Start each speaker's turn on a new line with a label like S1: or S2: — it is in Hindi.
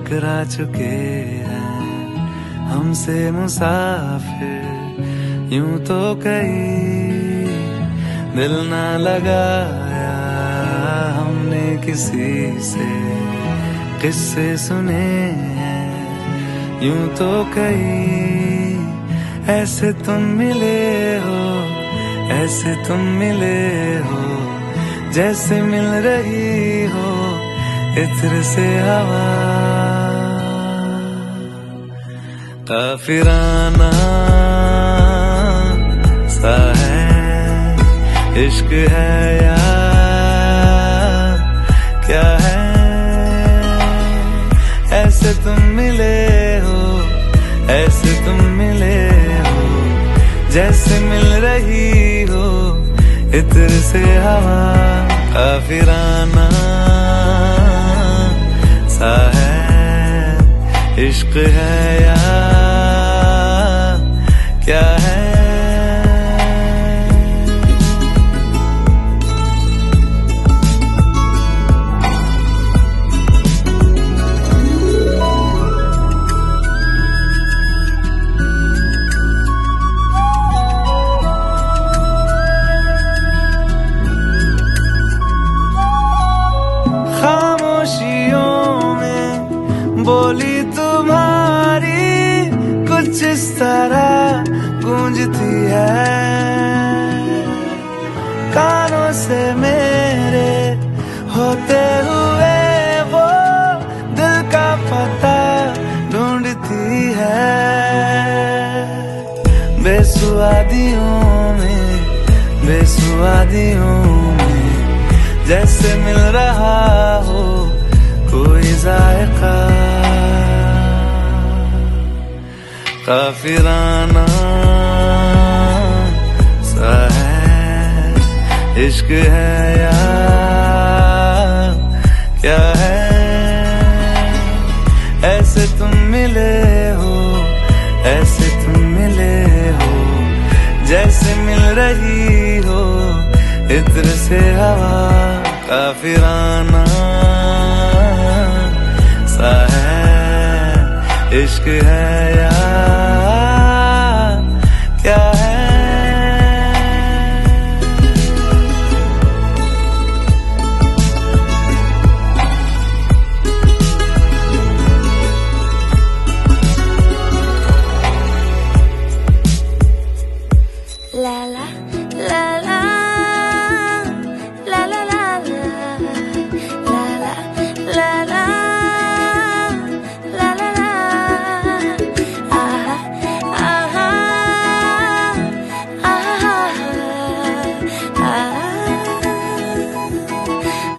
S1: टकरा चुके हैं हमसे मुसाफिर, यूं तो कहीं दिल ना लगाया हमने किसी से, किस्से सुने हैं यूं तो कहीं। ऐसे तुम मिले हो, ऐसे तुम मिले हो, जैसे मिल रही हो इत्र से हवा। काफिराना सा है इश्क है या क्या है। ऐसे तुम मिले हो, ऐसे तुम मिले हो, जैसे मिल रही हो इत्र से हवा। काफिराना सा है इश्क है या क्या है। बोली तुम्हारी कुछ इस तरह गूंजती है, कानों से मेरे होते हुए वो दिल का पता ढूंढती है। बेसुआदियों में, बेसुआदियों में जैसे मिल रहा हो कोई जायका। काफिराना सा है इश्क है या क्या है। ऐसे तुम मिले हो, ऐसे तुम मिले हो, जैसे मिल रही हो इत्र से हवा। काफिराना सा है इश्क है या